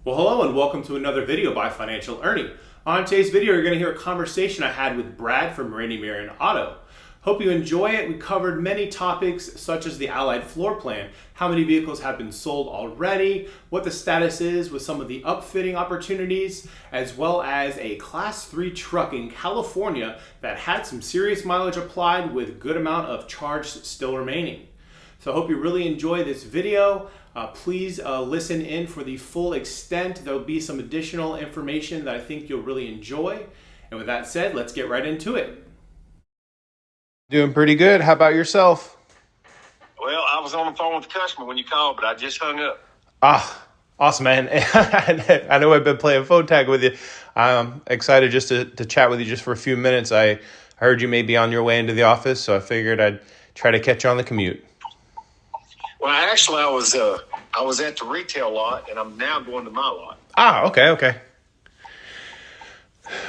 Well, hello and welcome to another video by Financial Earning. On today's video, you're going to hear a conversation I had with Brad from Randy Marion Auto. Hope you enjoy it. We covered many topics such as the Allied floor plan, how many vehicles have been sold already, what the status is with some of the upfitting opportunities, as well as a Class 3 truck in California that had some serious mileage applied with good amount of charge still remaining. So I hope you really enjoy this video. Please listen in for the full extent. There'll be some additional information that I think you'll really enjoy. And with that said, let's get right into it. Doing pretty good. How about yourself? Well, I was on the phone with the customer when you called, but I just hung up. Awesome, man. I know I've been playing phone tag with you. I'm excited just to chat with you just for a few minutes. I heard you may be on your way into the office, so I figured I'd try to catch you on the commute. Well, actually, I was at the retail lot, and I'm now going to my lot. Okay.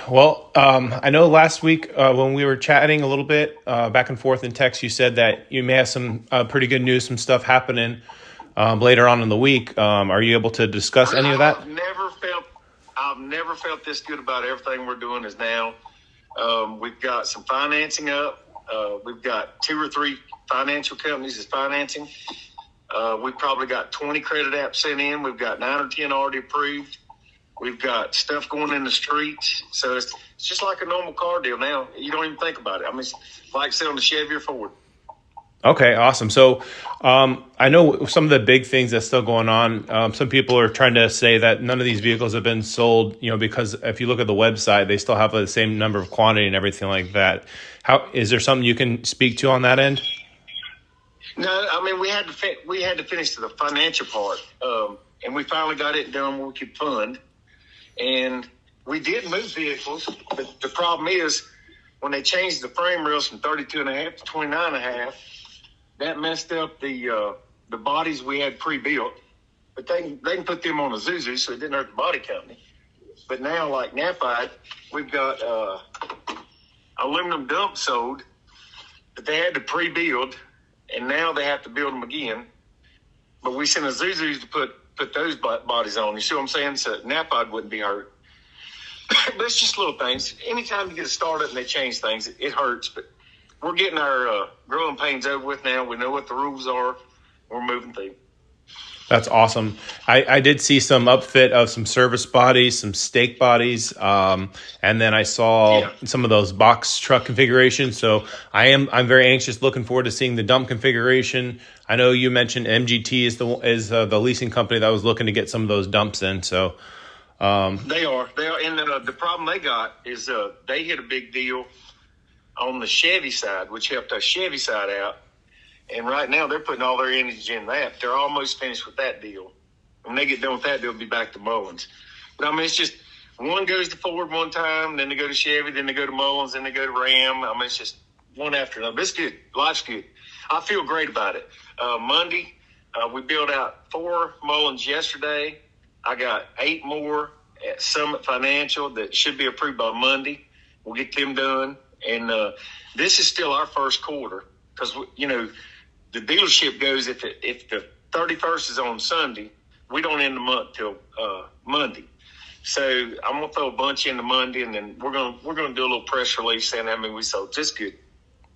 Well, I know last week when we were chatting a little bit back and forth in text, you said that you may have some pretty good news, some stuff happening later on in the week. Are you able to discuss any of that? I've never felt this good about everything we're doing is now. We've got some financing up. We've got 2 or 3 financial companies that's financing. We've probably got 20 credit apps sent in. We've got 9 or 10 already approved. We've got stuff going in the streets. So it's just like a normal car deal now. You don't even think about it. I mean, it's like selling a Chevy or Ford. Okay, awesome. So I know some of the big things that's still going on. Some people are trying to say that none of these vehicles have been sold, because if you look at the website, they still have the same number of quantity and everything like that. Is there something you can speak to on that end? No, I mean, we had to finish the financial part, and we finally got it done where we could fund. And we did move vehicles, but the problem is when they changed the frame rails from 32.5 to 29.5, that messed up the bodies we had pre-built. But they can put them on a Zuzu, so it didn't hurt the body company. But now, like Napide, we've got aluminum dumps sold, but they had to pre-build, and now they have to build them again. But we sent a Zuzus to put those bodies on. You see what I'm saying? So Napide wouldn't be hurt. But it's just little things. Anytime you get a startup and they change things, it hurts. But we're getting our growing pains over with now. We know what the rules are. We're moving through. That's awesome. I did see some upfit of some service bodies, some stake bodies, and then I saw some of those box truck configurations. So I'm very anxious, looking forward to seeing the dump configuration. I know you mentioned MGT is the leasing company that was looking to get some of those dumps in. So they are, and the problem they got is they hit a big deal on the Chevy side, which helped our Chevy side out. And right now, they're putting all their energy in that. They're almost finished with that deal. When they get done with that, they'll be back to Mullens. But, I mean, it's just one goes to Ford one time, then they go to Chevy, then they go to Mullens, then they go to Ram. I mean, it's just one after another. But it's good. Life's good. I feel great about it. Monday, we built out 4 Mullens yesterday. I got 8 more at Summit Financial that should be approved by Monday. We'll get them done. And this is still our first quarter because, the dealership goes if the 31st is on Sunday, we don't end the month till Monday. So I'm gonna throw a bunch into Monday, and then we're gonna do a little press release saying how many we sold. Just good.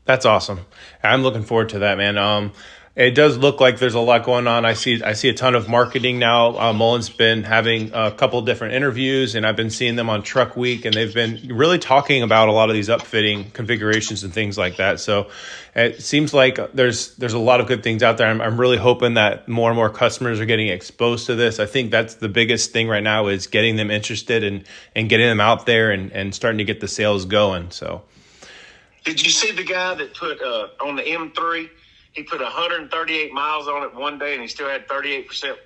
That's awesome. I'm looking forward to that, man. It does look like there's a lot going on. I see a ton of marketing now. Mullen's been having a couple of different interviews, and I've been seeing them on Truck Week, and they've been really talking about a lot of these upfitting configurations and things like that. So it seems like there's a lot of good things out there. I'm really hoping that more and more customers are getting exposed to this. I think that's the biggest thing right now is getting them interested and getting them out there and starting to get the sales going. So, did you see the guy that put on the M3? He put 138 miles on it one day, and he still had 38%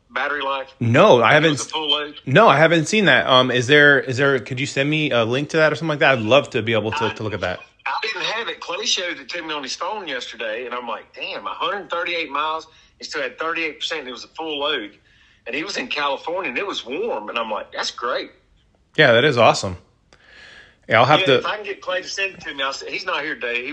battery life. No, I haven't. Full load. No, I haven't seen that. Is there? Could you send me a link to that or something like that? I'd love to be able to look at that. I didn't have it. Clay showed it to me on his phone yesterday, and I'm like, damn, 138 miles. He still had 38%, and it was a full load. And he was in California, and it was warm, and I'm like, that's great. Yeah, that is awesome. Yeah, I'll have to. If I can get Clay to send it to me, he's not here today.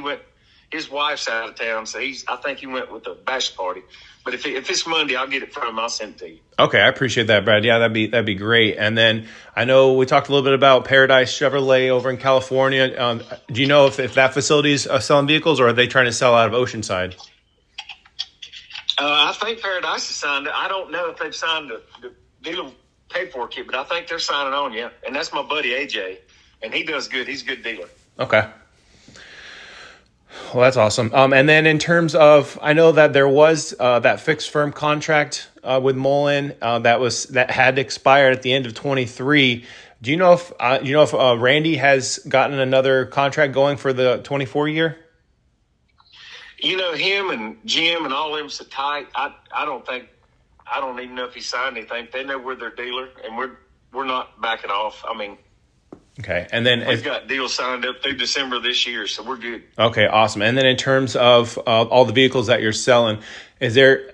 his wife's out of town, so I think he went with the bachelor party. But if it's Monday, I'll get it from him. I'll send it to you. Okay, I appreciate that, Brad. Yeah, that'd be great. And then I know we talked a little bit about Paradise Chevrolet over in California. Do you know if that facility is selling vehicles, or are they trying to sell out of Oceanside? I think Paradise has signed it. I don't know if they've signed the dealer paperwork yet, but I think they're signing on, yeah. And that's my buddy AJ, and he does good. He's a good dealer. Okay. Well, that's awesome. And then in terms of, I know that there was that fixed firm contract with Mullen that had expired at the end of 23. Do you know if Randy has gotten another contract going for the 24 year? You know, him and Jim and all of them so tight. I don't even know if he signed anything. They know we're their dealer, and we're not backing off. I mean. Okay, and then we've got deals signed up through December this year, so we're good. Okay, awesome. And then in terms of all the vehicles that you're selling, is there?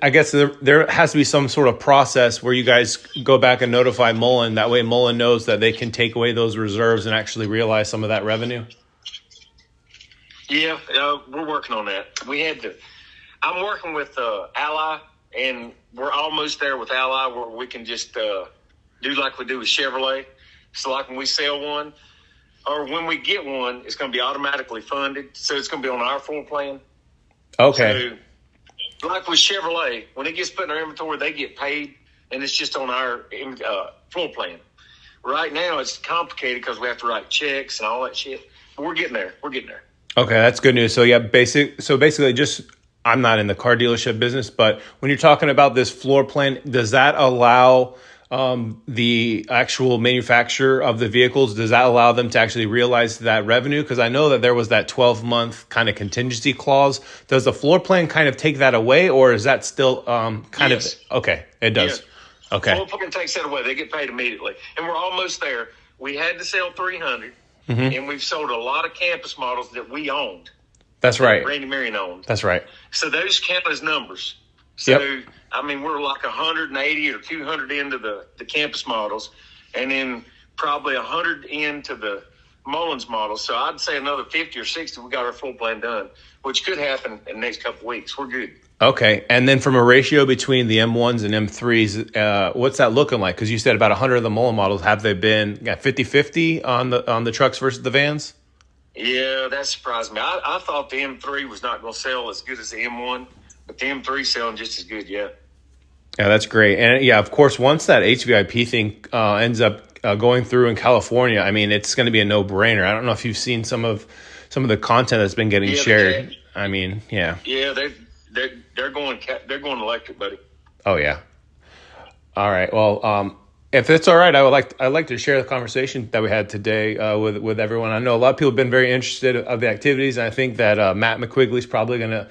I guess there has to be some sort of process where you guys go back and notify Mullen. That way, Mullen knows that they can take away those reserves and actually realize some of that revenue. Yeah, we're working on that. I'm working with Ally, and we're almost there with Ally, where we can just do like we do with Chevrolet. So like when we sell one or when we get one, it's going to be automatically funded. So it's going to be on our floor plan. Okay. So like with Chevrolet, when it gets put in our inventory, they get paid, and it's just on our floor plan. Right now, it's complicated because we have to write checks and all that shit. But we're getting there. Okay, that's good news. So yeah, basically just, I'm not in the car dealership business, but when you're talking about this floor plan, does that allow the actual manufacturer of the vehicles, does that allow them to actually realize that revenue? Because I know that there was that 12-month kind of contingency clause. Does the floor plan kind of take that away, or is that still yes. Okay, it does. Yes. Okay. Floor plan takes that away. They get paid immediately. And we're almost there. We had to sell 300, and we've sold a lot of campus models that we owned. That's right. Randy Marion owned. That's right. So those count as numbers. So, yep. I mean, we're like 180 or 200 into the campus models, and then probably 100 into the Mullins models. So I'd say another 50 or 60, we got our full plan done, which could happen in the next couple of weeks. We're good. Okay. And then from a ratio between the M1s and M3s, what's that looking like? Because you said about 100 of the Mullen models. Have they been 50-50 on the trucks versus the vans? Yeah, that surprised me. I thought the M3 was not going to sell as good as the M1. But the M3 selling just as good, yeah. Yeah, that's great. And yeah, of course, once that HVIP thing ends up going through in California, I mean, it's going to be a no-brainer. I don't know if you've seen some of the content that's been getting shared. I mean, yeah. Yeah, they're going electric, buddy. Oh yeah. All right. Well, if it's all right, I'd like to share the conversation that we had today with everyone. I know a lot of people have been very interested of the activities, and I think that Matt McQuigley's probably going to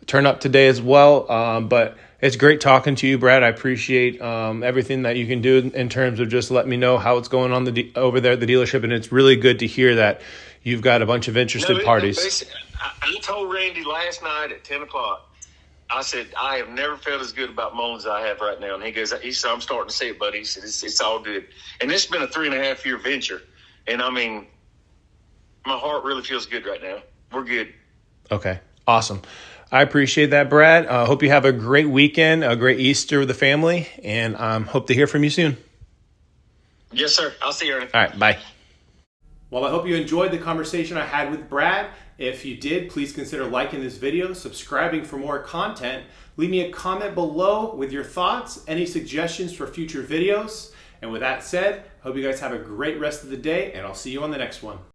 turn up today as well. But it's great talking to you, Brad. I appreciate everything that you can do in terms of just letting me know how it's going on over there at the dealership. And it's really good to hear that you've got a bunch of interested parties. I told Randy last night at 10 o'clock, I said, I have never felt as good about Mullins as I have right now. And he said, I'm starting to see it, buddy. He said, it's all good. And this has been a 3.5-year venture. And I mean, my heart really feels good right now. We're good. Okay. Awesome. I appreciate that, Brad. Hope you have a great weekend, a great Easter with the family, and hope to hear from you soon. Yes, sir. I'll see you, Ernie. All right, bye. Well, I hope you enjoyed the conversation I had with Brad. If you did, please consider liking this video, subscribing for more content. Leave me a comment below with your thoughts, any suggestions for future videos. And with that said, hope you guys have a great rest of the day, and I'll see you on the next one.